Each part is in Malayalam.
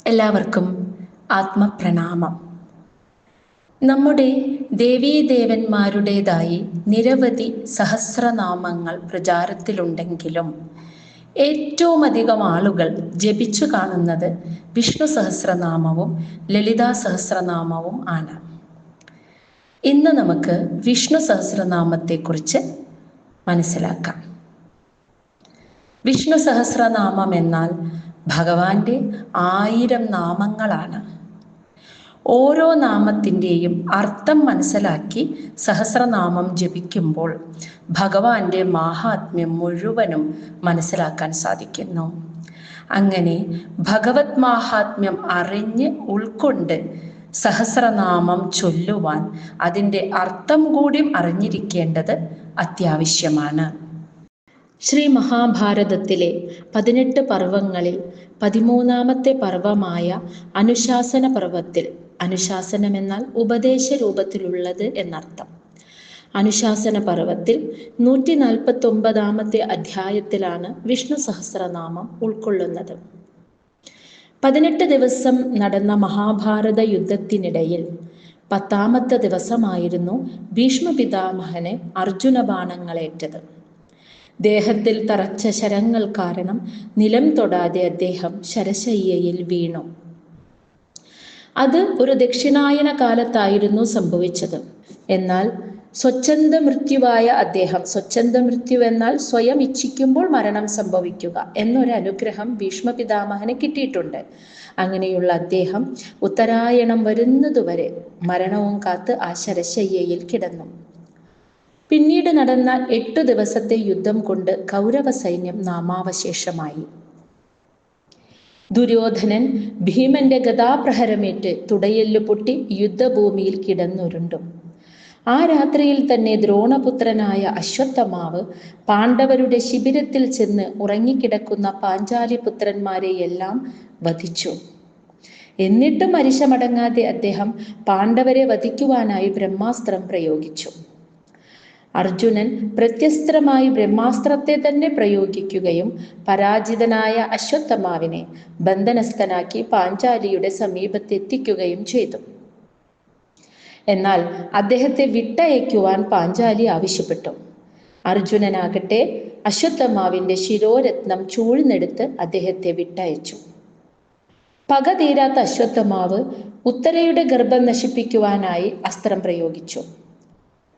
എല്ലാവർക്കും ആത്മപ്രണാമം. നമ്മുടെ ദേവീദേവന്മാരുടേതായി നിരവധി സഹസ്രനാമങ്ങൾ പ്രചാരത്തിലുണ്ടെങ്കിലും ഏറ്റവും അധികം ആളുകൾ ജപിച്ചു കാണുന്നത് വിഷ്ണു സഹസ്രനാമവും ലളിതാ സഹസ്രനാമവും ആണ്. ഇന്ന് നമുക്ക് വിഷ്ണു സഹസ്രനാമത്തെക്കുറിച്ച് മനസ്സിലാക്കാം. വിഷ്ണു സഹസ്രനാമം എന്നാൽ ഭഗവാന്റെ 1000 നാമങ്ങളാണ്. ഓരോ നാമത്തിൻ്റെയും അർത്ഥം മനസ്സിലാക്കി സഹസ്രനാമം ജപിക്കുമ്പോൾ ഭഗവാന്റെ മാഹാത്മ്യം മുഴുവനും മനസ്സിലാക്കാൻ സാധിക്കുന്നു. അങ്ങനെ ഭഗവത് മാഹാത്മ്യം അറിഞ്ഞ് ഉൾക്കൊണ്ട് സഹസ്രനാമം ചൊല്ലുവാൻ അതിൻ്റെ അർത്ഥം കൂടി അറിഞ്ഞിരിക്കേണ്ടത് അത്യാവശ്യമാണ്. ശ്രീ മഹാഭാരതത്തിലെ 18 പർവങ്ങളിൽ 13ാമത്തെ പർവമായ അനുശാസന പർവത്തിൽ, അനുശാസനം എന്നാൽ ഉപദേശ രൂപത്തിലുള്ളത് എന്നർത്ഥം, അനുശാസന പർവത്തിൽ 149ാമത്തെ അധ്യായത്തിലാണ് വിഷ്ണു സഹസ്രനാമം ഉൾക്കൊള്ളുന്നത്. 18 ദിവസം നടന്ന മഹാഭാരത യുദ്ധത്തിനിടയിൽ 10ാമത്തെ ദിവസമായിരുന്നു ഭീഷ്മ പിതാമഹന് അർജുന ബാണങ്ങളേറ്റത്. ദേഹത്തിൽ തറച്ച ശരങ്ങൾ കാരണം നിലം തൊടാതെ അദ്ദേഹം ശരശയ്യയിൽ വീണു. അത് ഒരു ദക്ഷിണായന കാലത്തായിരുന്നു സംഭവിച്ചത്. എന്നാൽ സ്വച്ഛന്ത മൃത്യുവായ അദ്ദേഹം, സ്വച്ഛന്ത മൃത്യു എന്നാൽ സ്വയം ഇച്ഛിക്കുമ്പോൾ മരണം സംഭവിക്കുക എന്നൊരു അനുഗ്രഹം ഭീഷ്മ പിതാമഹന് കിട്ടിയിട്ടുണ്ട്. അങ്ങനെയുള്ള അദ്ദേഹം ഉത്തരായണം വരുന്നതുവരെ മരണവും കാത്ത് ആ ശരശയ്യയിൽ കിടന്നു. പിന്നീട് നടന്ന 8 ദിവസത്തെ യുദ്ധം കൊണ്ട് കൗരവ സൈന്യം നാമാവശേഷമായി. ദുര്യോധനൻ ഭീമന്റെ ഗദാപ്രഹരമേറ്റ് തുടയെല്ലു പൊട്ടി യുദ്ധഭൂമിയിൽ കിടന്നുരുണ്ടു. ആ രാത്രിയിൽ തന്നെ ദ്രോണപുത്രനായ അശ്വത്ഥമാവ് പാണ്ഡവരുടെ ശിബിരത്തിൽ ചെന്ന് ഉറങ്ങിക്കിടക്കുന്ന പാഞ്ചാലിപുത്രന്മാരെയെല്ലാം വധിച്ചു. എന്നിട്ടും അരിശമടങ്ങാതെ അദ്ദേഹം പാണ്ഡവരെ വധിക്കുവാനായി ബ്രഹ്മാസ്ത്രം പ്രയോഗിച്ചു. അർജുനൻ പ്രത്യസ്ത്രമായി ബ്രഹ്മാസ്ത്രത്തെ തന്നെ പ്രയോഗിക്കുകയും പരാജിതനായ അശ്വത്ഥമാവിനെ ബന്ധനസ്ഥനാക്കി പാഞ്ചാലിയുടെ സമീപത്തെത്തിക്കുകയും ചെയ്തു. എന്നാൽ അദ്ദേഹത്തെ വിട്ടയക്കുവാൻ പാഞ്ചാലി ആവശ്യപ്പെട്ടു. അർജുനനാകട്ടെ അശ്വത്ഥമാവിന്റെ ശിരോരത്നം ചൂഴ്ന്നെടുത്ത് അദ്ദേഹത്തെ വിട്ടയച്ചു. പക തീരാത്ത അശ്വത്ഥമാവ് ഉത്തരയുടെ ഗർഭം നശിപ്പിക്കുവാനായി അസ്ത്രം പ്രയോഗിച്ചു.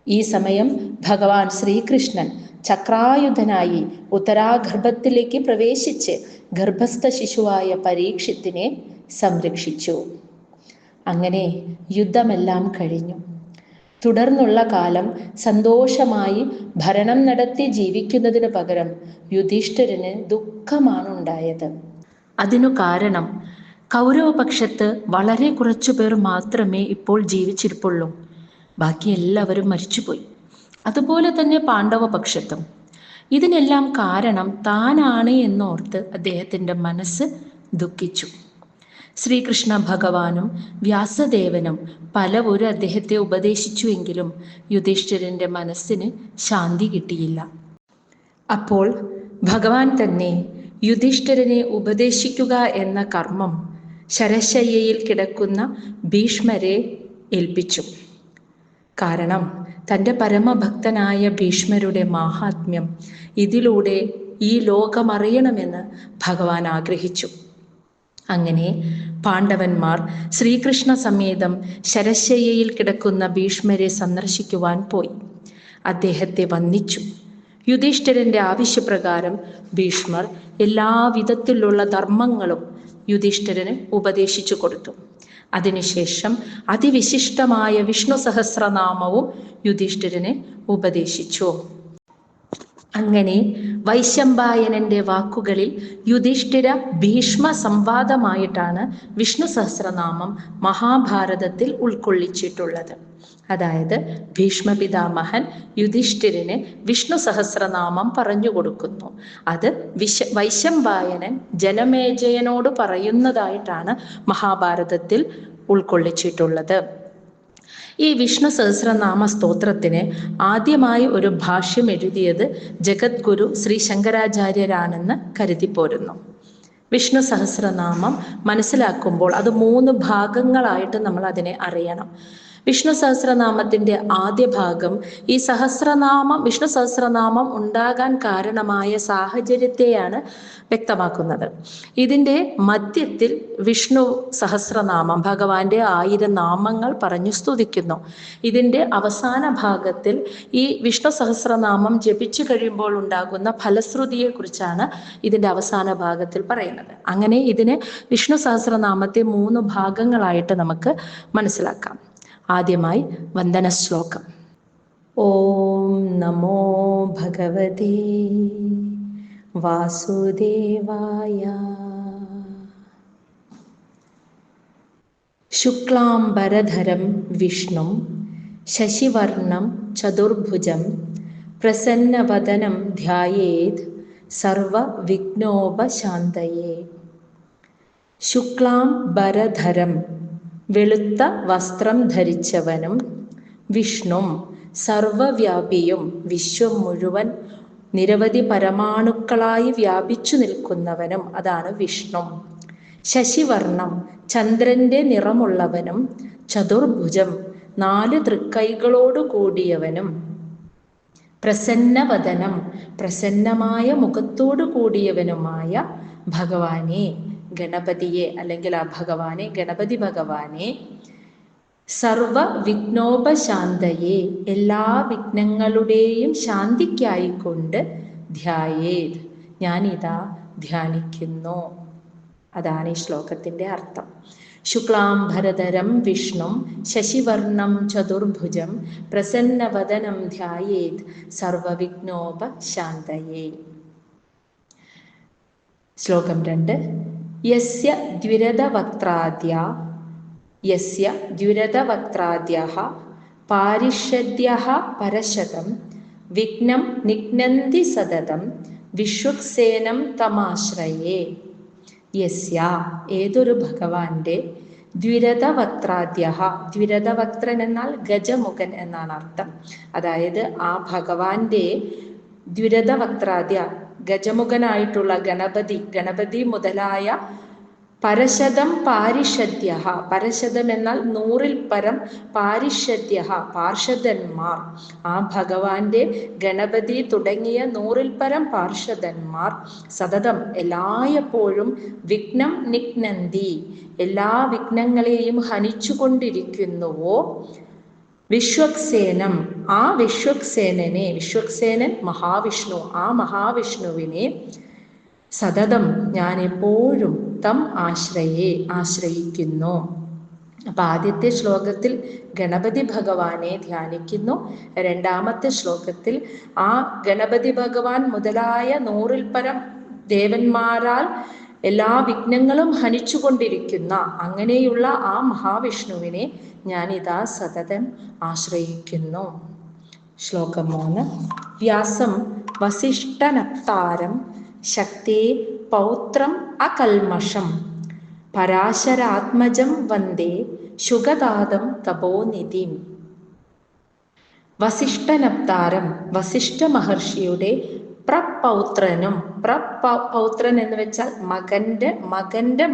ഈ സമയം ഭഗവാൻ ശ്രീകൃഷ്ണൻ ചക്രായുധനായി ഉത്തരാഗർഭത്തിലേക്ക് പ്രവേശിച്ച് ഗർഭസ്ഥ ശിശുവായ പരീക്ഷിത്തിനെ സംരക്ഷിച്ചു. അങ്ങനെ യുദ്ധമെല്ലാം കഴിഞ്ഞു. തുടർന്നുള്ള കാലം സന്തോഷമായി ഭരണം നടത്തി ജീവിക്കുന്നതിന് പകരം യുധിഷ്ഠിരന് ദുഃഖമാണ് ഉണ്ടായത്. അതിനു കാരണം കൗരവപക്ഷത്ത് വളരെ കുറച്ചുപേർ മാത്രമേ ഇപ്പോൾ ജീവിച്ചിരിപ്പുള്ളൂ. ബാക്കി എല്ലാവരും മരിച്ചുപോയി. അതുപോലെ തന്നെ പാണ്ഡവപക്ഷത്തും. ഇതിനെല്ലാം കാരണം താനാണ് എന്നോർത്ത് അദ്ദേഹത്തിൻ്റെ മനസ്സ് ദുഃഖിച്ചു. ശ്രീകൃഷ്ണ ഭഗവാനും വ്യാസദേവനും പലവരും അദ്ദേഹത്തെ ഉപദേശിച്ചുവെങ്കിലും യുധിഷ്ഠിരന്റെ മനസ്സിന് ശാന്തി കിട്ടിയില്ല. അപ്പോൾ ഭഗവാൻ തന്നെ യുധിഷ്ഠിരനെ ഉപദേശിക്കുക എന്ന കർമ്മം ശരശയ്യയിൽ കിടക്കുന്ന ഭീഷ്മരെ ഏൽപ്പിച്ചു. കാരണം തൻ്റെ പരമഭക്തനായ ഭീഷ്മരുടെ മാഹാത്മ്യം ഇതിലൂടെ ഈ ലോകമറിയണമെന്ന് ഭഗവാൻ ആഗ്രഹിച്ചു. അങ്ങനെ പാണ്ഡവന്മാർ ശ്രീകൃഷ്ണ സമേതം ശരശയ്യയിൽ കിടക്കുന്ന ഭീഷ്മരെ സന്ദർശിക്കുവാൻ പോയി. അദ്ദേഹത്തെ വന്ദിച്ചു. യുധിഷ്ഠിരന്റെ ആവശ്യപ്രകാരം ഭീഷ്മർ എല്ലാ വിധത്തിലുള്ള ധർമ്മങ്ങളും യുധിഷ്ഠിരന് ഉപദേശിച്ചു കൊടുത്തു. അതിനുശേഷം അതിവിശിഷ്ടമായ വിഷ്ണു സഹസ്രനാമവും യുധിഷ്ഠിരനെ ഉപദേശിച്ചു. അങ്ങനെ വൈശമ്പായനന്റെ വാക്കുകളിൽ യുധിഷ്ഠിര ഭീഷ്മ സംവാദമായിട്ടാണ് വിഷ്ണു സഹസ്രനാമം മഹാഭാരതത്തിൽ ഉൾക്കൊള്ളിച്ചിട്ടുള്ളത്. അതായത് ഭീഷ്മ പിതാമഹൻ യുധിഷ്ഠിരന് വിഷ്ണു സഹസ്രനാമം പറഞ്ഞു കൊടുക്കുന്നു. അത് വൈശമ്പായനൻ ജനമേജയനോട് പറയുന്നതായിട്ടാണ് മഹാഭാരതത്തിൽ ഉൾക്കൊള്ളിച്ചിട്ടുള്ളത്. ഈ വിഷ്ണു സഹസ്രനാമ സ്തോത്രത്തിന് ആദ്യമായി ഒരു ഭാഷ്യം എഴുതിയത് ജഗദ്ഗുരു ശ്രീ ശങ്കരാചാര്യരാണെന്ന് കരുതിപ്പോരുന്നു. വിഷ്ണു സഹസ്രനാമം മനസ്സിലാക്കുമ്പോൾ അത് 3 ഭാഗങ്ങളായിട്ട് നമ്മൾ അതിനെ അറിയണം. വിഷ്ണു സഹസ്രനാമത്തിൻ്റെ ആദ്യ ഭാഗം ഈ വിഷ്ണു സഹസ്രനാമം ഉണ്ടാകാൻ കാരണമായ സാഹചര്യത്തെയാണ് വ്യക്തമാക്കുന്നത്. ഇതിൻ്റെ മധ്യത്തിൽ വിഷ്ണു സഹസ്രനാമം ഭഗവാന്റെ 1000 നാമങ്ങൾ പറഞ്ഞു സ്തുതിക്കുന്നു. ഇതിൻ്റെ അവസാന ഭാഗത്തിൽ ഈ വിഷ്ണു സഹസ്രനാമം ജപിച്ചു കഴിയുമ്പോൾ ഉണ്ടാകുന്ന ഫലശ്രുതിയെക്കുറിച്ചാണ് ഇതിൻ്റെ അവസാന ഭാഗത്തിൽ പറയുന്നത്. അങ്ങനെ ഇതിനെ വിഷ്ണു സഹസ്രനാമത്തെ 3 ഭാഗങ്ങളായിട്ട് നമുക്ക് മനസ്സിലാക്കാം. ആദ്യമായി വന്ദന ശ്ലോകം. ഓം നമോ ഭഗവതേ വാസുദേവായ. ശുക്ലാംബരധരം വിഷ്ണും ശശിവർണം ചതുർഭുജം പ്രസന്നവദനം ധ്യായേത് സർവവിഘ്നോപശാന്തയേ. ശുക്ലാംബരധരം വെളുത്ത വസ്ത്രം ധരിച്ചവനും വിഷ്ണു സർവവ്യാപിയും വിശ്വം മുഴുവൻ നിരവധി പരമാണുക്കളായി വ്യാപിച്ചു നിൽക്കുന്നവനും, അതാണ് വിഷ്ണു. ശശിവർണം ചന്ദ്രന്റെ നിറമുള്ളവനും ചതുർഭുജം 4 തൃക്കൈകളോടു കൂടിയവനും പ്രസന്നവദനം പ്രസന്നമായ മുഖത്തോടു കൂടിയവനുമായ ഭഗവാനെ, ഗണപതിയെ അല്ലെങ്കിൽ ആ ഭഗവാനെ, ഗണപതി ഭഗവാനെ, സർവ വിഘ്നോപശാന്തയെ എല്ലാ വിഘ്നങ്ങളുടെയും ശാന്തിക്കായിക്കൊണ്ട് ധ്യായേത് ഞാനിതാ ധ്യാനിക്കുന്നു. അതാണ് ഈ ശ്ലോകത്തിൻ്റെ അർത്ഥം. ശുക്ലാംബരധരം വിഷ്ണു ശശിവർണം ചതുർഭുജം പ്രസന്നവദനം ധ്യായേത് സർവവിഘ്നോപശാന്തയേ. ശ്ലോകം 2. യസ്യ ദ്വിരദവക്ത്രാദ്യഃ പാരിഷദ്യഃ പരശതം വിഘ്നം നിഘ്നന്തി സതതം വിശ്വക്സേനം തമാശ്രയേ. യസ്യ ഏതൊരു ഭഗവാന്റെ ദ്വിരദവക്ത്രാദ്യഃ, ദ്വിരദവക്ത്രൻ എന്നാൽ ഗജമുഖൻ എന്നാണ് അർത്ഥം. അതായത് ആ ഭഗവാന്റെ ദ്വിരദവക്ത്രാദ്യ ഗജമുഖനായിട്ടുള്ള ഗണപതി മുതലായ പരശതം പാരിഷദ്യഃ, പരശതം എന്നാൽ 100-ൽ പരം, പാരിഷദ്യഃ പാർഷദന്മാർ, ആ ഭഗവാന്റെ ഗണപതി തുടങ്ങിയ 100-ൽ പരം പാർഷദന്മാർ സതതം എല്ലായ്പ്പോഴും വിഘ്നം നിഘ്നന്തി എല്ലാ വിഘ്നങ്ങളെയും ഹനിച്ചുകൊണ്ടിരിക്കുന്നുവോ. വിശ്വക്സേനം ആ വിശ്വക്സേനനെ, വിശ്വക്സേനൻ മഹാവിഷ്ണു, ആ മഹാവിഷ്ണുവിനെ സതതം ഞാൻ എപ്പോഴും തം ആശ്രയിക്കുന്നു. അപ്പൊ ആദ്യത്തെ ശ്ലോകത്തിൽ ഗണപതി ഭഗവാനെ ധ്യാനിക്കുന്നു. രണ്ടാമത്തെ ശ്ലോകത്തിൽ ആ ഗണപതി ഭഗവാൻ മുതലായ 100-ൽ പരം ദേവന്മാരാൽ എല്ലാ വിഘ്നങ്ങളും ഹനിച്ചുകൊണ്ടിരിക്കുന്ന അങ്ങനെയുള്ള ആ മഹാവിഷ്ണുവിനെ ഞാനിതാ സതതം ആശ്രയിക്കുന്നു. ശ്ലോകം 3. വ്യാസം വസിഷ്ഠനപ്താരം ശക്തേ പൗത്രം അകൽമഷം പരാശരാത്മജം വന്ദേ ശുഗതാദം തപോനിധിം. വസിഷ്ഠനപ്താരം വസിഷ്ഠ മഹർഷിയുടെ പ്രപൗത്രനും, പ്രപൗത്രൻ എന്ന് വെച്ചാൽ മകന്റെ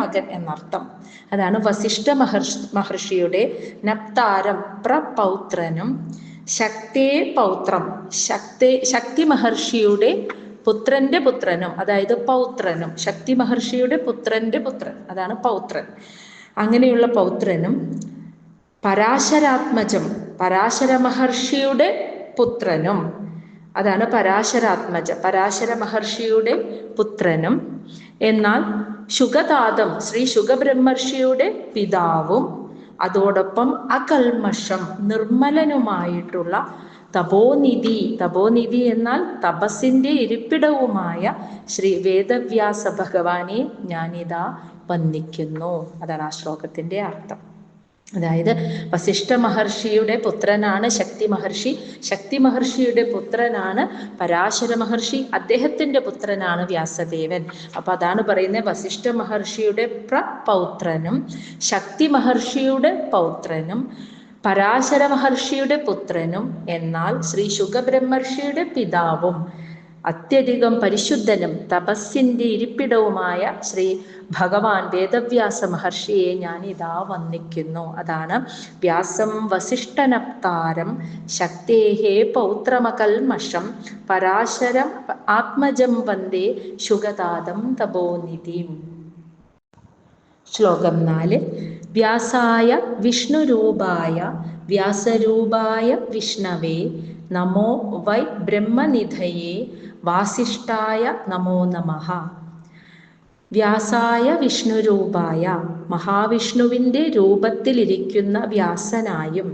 മകൻ എന്നർത്ഥം. അതാണ് വസിഷ്ഠ മഹർഷിയുടെ നപ്താരം പ്രപൗത്രനും ശക്തേ പൗത്രം, ശക്തി മഹർഷിയുടെ പുത്രന്റെ പുത്രനും, അതായത് പൗത്രനും, ശക്തി മഹർഷിയുടെ പുത്രന്റെ പുത്രൻ, അതാണ് പൗത്രൻ. അങ്ങനെയുള്ള പൗത്രനും പരാശരാത്മജം, പരാശര മഹർഷിയുടെ പുത്രനും, അതാണ് പരാശരാത്മജ, പരാശര മഹർഷിയുടെ പുത്രനും, എന്നാൽ ശുഗതാദം ശ്രീ ശുഗബ്രഹ്മർഷിയുടെ പിതാവും, അതോടൊപ്പം അകൽമഷം നിർമ്മലനുമായിട്ടുള്ള തപോനിധി എന്നാൽ തപസ്സിന്റെ ഇരിപ്പിടവുമായ ശ്രീ വേദവ്യാസ ഭഗവാനെ ഞാനിതാ വന്ദിക്കുന്നു. അതാണ് ആ ശ്ലോകത്തിന്റെ അർത്ഥം. അതായത് വസിഷ്ഠ മഹർഷിയുടെ പുത്രനാണ് ശക്തി മഹർഷി, ശക്തി മഹർഷിയുടെ പുത്രനാണ് പരാശര മഹർഷി, അദ്ദേഹത്തിന്റെ പുത്രനാണ് വ്യാസദേവൻ. അപ്പൊ അതാണ് പറയുന്നത്, വസിഷ്ഠ മഹർഷിയുടെ പ്രപൗത്രനും ശക്തി മഹർഷിയുടെ പൗത്രനും പരാശര മഹർഷിയുടെ പുത്രനും, എന്നാൽ ശ്രീ ശുഗബ്രഹ്മർഷിയുടെ പിതാവും അത്യധികം പരിശുദ്ധനും തപസ്സിൻ്റെ ഇരിപ്പിടവുമായ ശ്രീ ഭഗവാൻ വേദവ്യാസ മഹർഷിയെ ഞാനിതാ വന്ദിക്കുന്നു. അതാണ് വ്യാസം വസിഷ്ഠനപ്താരം ശക്തേഹേ പൗത്രമകൽമഷം പരാശരം ആത്മജം വന്ദേ ശുഗതാദം തപോനിധിം. ശ്ലോകം 4. വ്യാസായ വിഷ്ണുരൂപായ വ്യാസരൂപായ വിഷ്ണവേ നമോ വൈ ബ്രഹ്മനിധയേ വാസിഷ്ഠായ നമോ നമഃ. വ്യാസായ വിഷ്ണുരൂപായ, മഹാവിഷ്ണുവിൻ്റെ രൂപത്തിലിരിക്കുന്ന വ്യാസനായും,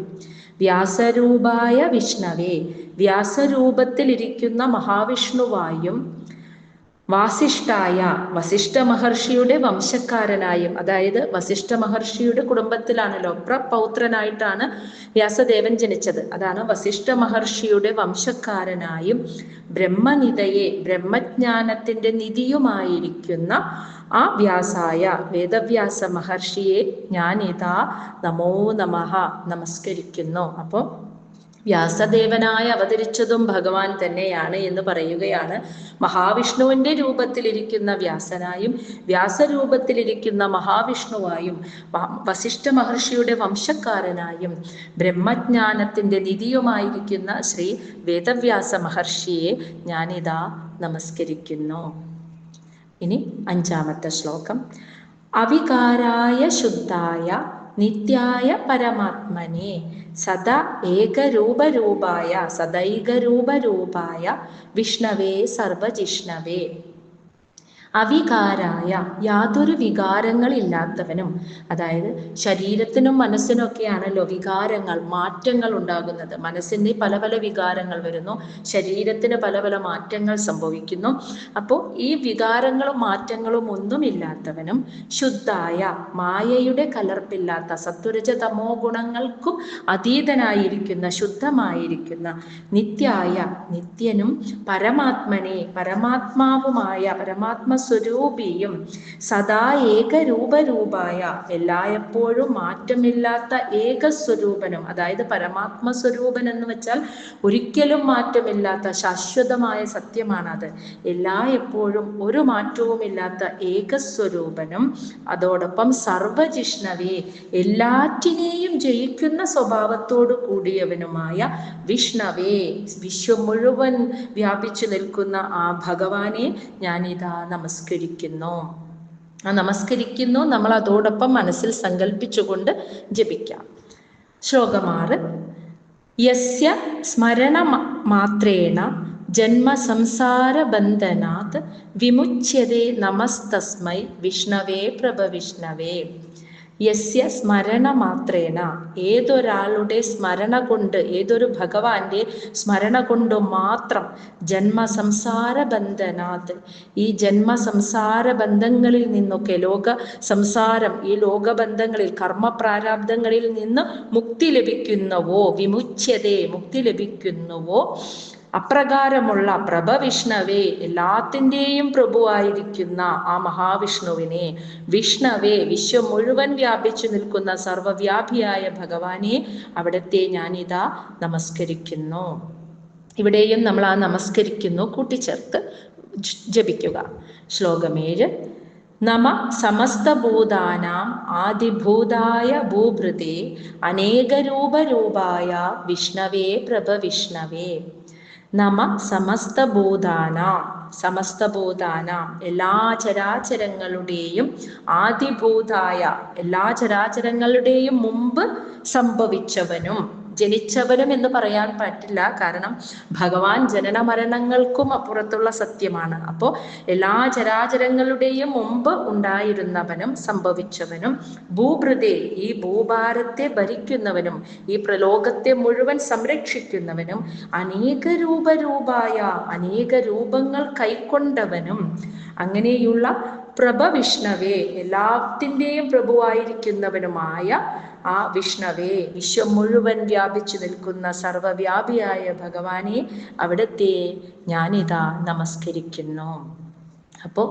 വ്യാസരൂപായ വിഷ്ണവേ, വ്യാസരൂപത്തിലിരിക്കുന്ന മഹാവിഷ്ണുവായും, വാസിഷ്ഠായ, വസിഷ്ഠ മഹർഷിയുടെ വംശക്കാരനായും, അതായത് വസിഷ്ഠ മഹർഷിയുടെ കുടുംബത്തിലാണല്ലോ, പ്രപൗത്രനായിട്ടാണ് വ്യാസദേവൻ ജനിച്ചത്. അതാണ് വസിഷ്ഠ മഹർഷിയുടെ വംശക്കാരനായും, ബ്രഹ്മനിധയെ, ബ്രഹ്മജ്ഞാനത്തിന്റെ നിധിയുമായിരിക്കുന്ന ആ വ്യാസായ വേദവ്യാസ മഹർഷിയെ ഞാനിതാ നമോ നമഃ നമസ്കരിക്കുന്നു. അപ്പോൾ വ്യാസദേവനായി അവതരിച്ചതും ഭഗവാൻ തന്നെയാണ് എന്ന് പറയുകയാണ്. മഹാവിഷ്ണുവിൻ്റെ രൂപത്തിലിരിക്കുന്ന വ്യാസനായും വ്യാസരൂപത്തിലിരിക്കുന്ന മഹാവിഷ്ണുവായും വസിഷ്ഠ മഹർഷിയുടെ വംശക്കാരനായും ബ്രഹ്മജ്ഞാനത്തിൻ്റെ നിധിയുമായിരിക്കുന്ന ശ്രീ വേദവ്യാസ മഹർഷിയെ ഞാനിതാ നമസ്കരിക്കുന്നു. ഇനി 5-ാമത്തെ ശ്ലോകം. അവികാരായ ശുദ്ധായ നിത്യായ പരമാത്മനെ സദാ ഏകരൂപരൂപായ സദൈകരൂപരൂപായ വിഷ്ണവേ സർവജിഷ്ണവേ. അവികാരായ, യാതൊരു വികാരങ്ങളില്ലാത്തവനും, അതായത് ശരീരത്തിനും മനസ്സിനും ഒക്കെയാണല്ലോ വികാരങ്ങൾ, മാറ്റങ്ങൾ ഉണ്ടാകുന്നത്. മനസ്സിന് പല പല വികാരങ്ങൾ വരുന്നു, ശരീരത്തിന് പല പല മാറ്റങ്ങൾ സംഭവിക്കുന്നു. അപ്പോൾ ഈ വികാരങ്ങളും മാറ്റങ്ങളും ഒന്നുമില്ലാത്തവനും, ശുദ്ധായ, മായയുടെ കലർപ്പില്ലാത്ത, സത്വരജ തമോ ഗുണങ്ങൾക്കും അതീതനായിരിക്കുന്ന, ശുദ്ധമായിരിക്കുന്ന, നിത്യായ, നിത്യനും, പരമാത്മനെ, പരമാത്മാവുമായ, പരമാത്മ സ്വരൂപിയും, സദാ ഏകരൂപരൂപായ, എല്ലായ്പ്പോഴും മാറ്റമില്ലാത്ത ഏകസ്വരൂപനും, അതായത് പരമാത്മ സ്വരൂപൻ എന്ന് വെച്ചാൽ ഒരിക്കലും മാറ്റമില്ലാത്ത ശാശ്വതമായ സത്യമാണത്. എല്ലായ്പ്പോഴും ഒരു മാറ്റവുമില്ലാത്ത ഏകസ്വരൂപനും, അതോടൊപ്പം സർവജിഷ്ണവേ, എല്ലാറ്റിനെയും ജയിക്കുന്ന സ്വഭാവത്തോടു കൂടിയവനുമായ വിഷ്ണവേ, വിശ്വം മുഴുവൻ വ്യാപിച്ചു നിൽക്കുന്ന ആ ഭഗവാനെ ഞാനിതാ നമസ്കരിക്കുന്നു. ആ നമസ്കരിക്കുന്നു നമ്മൾ അതോടൊപ്പം മനസ്സിൽ സങ്കല്പിച്ചുകൊണ്ട് ജപിക്കാം. ശ്ലോകം 6. യസ്യ സ്മരണ മാത്രേണ ജന്മ സംസാര ബന്ധനാത് വിമുച്യതേ നമസ്തസ്മൈ വിഷ്ണവേ പ്രഭവിഷ്ണവേ. യസ്യ സ്മരണ മാത്രേണ, ഏതൊരാളുടെ സ്മരണ കൊണ്ട്, ഏതൊരു ഭഗവാന്റെ സ്മരണ കൊണ്ട് മാത്രം, ജന്മസംസാര ബന്ധനാത്, ഈ ജന്മസംസാര ബന്ധങ്ങളിൽ നിന്നൊക്കെ, ലോക സംസാരം, ഈ ലോകബന്ധങ്ങളിൽ, കർമ്മപ്രാരാബ്ദങ്ങളിൽ നിന്ന് മുക്തി ലഭിക്കുന്നുവോ, വിമുച്യതേ, മുക്തി ലഭിക്കുന്നുവോ, അപ്രകാരമുള്ള പ്രഭവിഷ്ണവേ, എല്ലാത്തിൻ്റെയും പ്രഭുവായിരിക്കുന്ന ആ മഹാവിഷ്ണുവിനെ, വിഷ്ണവേ, വിശ്വം മുഴുവൻ വ്യാപിച്ചു നിൽക്കുന്ന സർവവ്യാപിയായ ഭഗവാനെ, അവിടത്തെ ഞാനിതാ നമസ്കരിക്കുന്നു. ഇവിടെയും നമ്മൾ ആ നമസ്കരിക്കുന്നു കൂട്ടിച്ചേർത്ത് ജപിക്കുക. ശ്ലോകം 7. നമ സമസ്തഭൂതാനാം ആദിഭൂതായ ഭൂഭൃതേ അനേകരൂപരൂപായ വിഷ്ണവേ പ്രഭവിഷ്ണവേ. നമ സമസ്തഭൂതാനാം, സമസ്തഭൂതാനാം, എല്ലാ ചരാചരങ്ങളുടെയും, ആദിഭൂതായ, എല്ലാ ചരാചരങ്ങളുടെയും മുമ്പ് സംഭവിച്ചവനും, ജനിച്ചവനും എന്ന് പറയാൻ പറ്റില്ല, കാരണം ഭഗവാൻ ജനന മരണങ്ങൾക്കും അപ്പുറത്തുള്ള സത്യമാണ്. അപ്പോൾ എല്ലാ ചരാചരങ്ങളുടെയും മുമ്പ് ഉണ്ടായിരുന്നവനും, സംഭവിച്ചവനും, ഭൂഭൃതേ, ഈ ഭൂഭാരത്തെ ഭരിക്കുന്നവനും, ഈ പ്രലോകത്തെ മുഴുവൻ സംരക്ഷിക്കുന്നവനും, അനേക രൂപരൂപായ, അനേക രൂപങ്ങൾ കൈക്കൊണ്ടവനും, അങ്ങനെയുള്ള പ്രഭവിഷ്ണവേ, എല്ലാത്തിൻ്റെയും പ്രഭുവായിരിക്കുന്നവനുമായ ആ വിഷ്ണവേ, വിശ്വം മുഴുവൻ വ്യാപിച്ചു നിൽക്കുന്ന സർവവ്യാപിയായ ഭഗവാനെ, അവിടത്തെ ഞാനിതാ നമസ്കരിക്കുന്നു. അപ്പോൾ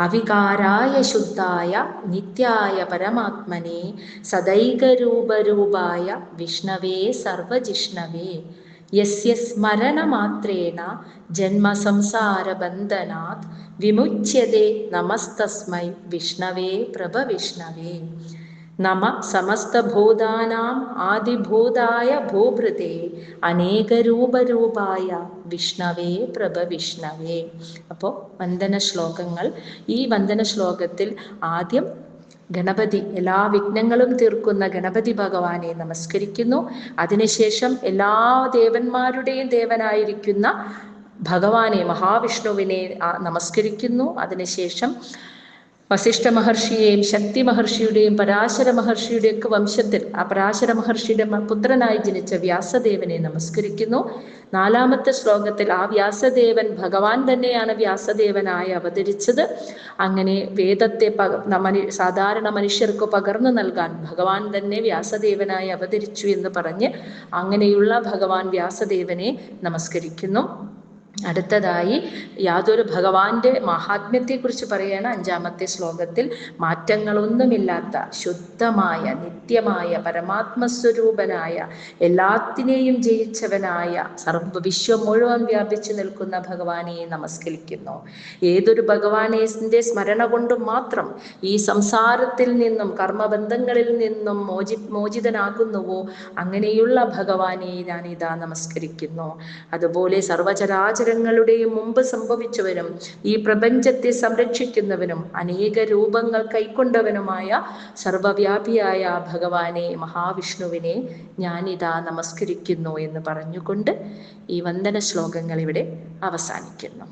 അവികാരായ ശുദ്ധായ നിത്യായ പരമാത്മനെ സദൈകരൂപരൂപായ വിഷ്ണവേ സർവജിഷ്ണവേ. യസ്യ സ്മരണമാത്രേണ ജന്മസംസാരബന്ധനാത് വിമുച്യതേ നമസ്തസ്മൈ വിഷ്ണവേ പ്രഭവിഷ്ണവേ. നമ സമസ്തഭൂതാനാം ആദിഭൂതായ ഭൂഭൃതേ അനേകരൂപരൂപായ വിഷ്ണവേ പ്രഭവിഷ്ണവേ. അപ്പോൾ വന്ദന ശ്ലോകങ്ങൾ. ഈ വന്ദന ശ്ലോകത്തിൽ ആദ്യം ഗണപതി, എല്ലാ വിഘ്നങ്ങളും തീർക്കുന്ന ഗണപതി ഭഗവാനെ നമസ്കരിക്കുന്നു. അതിനുശേഷം എല്ലാ ദേവന്മാരുടെയും ദേവനായിരിക്കുന്ന ഭഗവാനെ, മഹാവിഷ്ണുവിനെ നമസ്കരിക്കുന്നു. അതിനുശേഷം വസിഷ്ഠ മഹർഷിയെയും ശക്തി മഹർഷിയുടെയും പരാശര മഹർഷിയുടെ ഒക്കെ വംശത്തിൽ ആ പരാശര മഹർഷിയുടെ പുത്രനായി ജനിച്ച വ്യാസദേവനെ നമസ്കരിക്കുന്നു. 4-ാമത്തെ ശ്ലോകത്തിൽ ആ വ്യാസദേവൻ ഭഗവാൻ തന്നെയാണ് വ്യാസദേവനായി അവതരിച്ചത്. അങ്ങനെ വേദത്തെ സാധാരണ മനുഷ്യർക്ക് പകർന്നു നൽകാൻ ഭഗവാൻ തന്നെ വ്യാസദേവനായി അവതരിച്ചു എന്ന് പറഞ്ഞ് അങ്ങനെയുള്ള ഭഗവാൻ വ്യാസദേവനെ നമസ്കരിക്കുന്നു. അടുത്തതായി യാതൊരു ഭഗവാന്റെ മഹാത്മ്യത്തെക്കുറിച്ച് പറയുകയാണ് 5-ാമത്തെ ശ്ലോകത്തിൽ. മാറ്റങ്ങളൊന്നുമില്ലാത്ത ശുദ്ധമായ നിത്യമായ പരമാത്മസ്വരൂപനായ എല്ലാത്തിനെയും ജയിച്ചവനായ വിശ്വം മുഴുവൻ വ്യാപിച്ചു നിൽക്കുന്ന ഭഗവാനെ നമസ്കരിക്കുന്നു. ഏതൊരു ഭഗവാന്റെ സ്മരണ കൊണ്ടും മാത്രം ഈ സംസാരത്തിൽ നിന്നും കർമ്മബന്ധങ്ങളിൽ നിന്നും മോചിതനാകുന്നുവോ അങ്ങനെയുള്ള ഭഗവാനെ ഞാനിതാ നമസ്കരിക്കുന്നു. അതുപോലെ സർവചരാചരങ്ങളുടെയും മുമ്പ് സംഭവിച്ചവനും ഈ പ്രപഞ്ചത്തെ സംരക്ഷിക്കുന്നവനും അനേക രൂപങ്ങൾ കൈക്കൊണ്ടവനുമായ സർവവ്യാപിയായ ഭഗവാനെ, മഹാവിഷ്ണുവിനെ ഞാനിതാ നമസ്കരിക്കുന്നു എന്ന് പറഞ്ഞുകൊണ്ട് ഈ വന്ദന ശ്ലോകങ്ങൾ ഇവിടെ അവസാനിക്കുന്നു.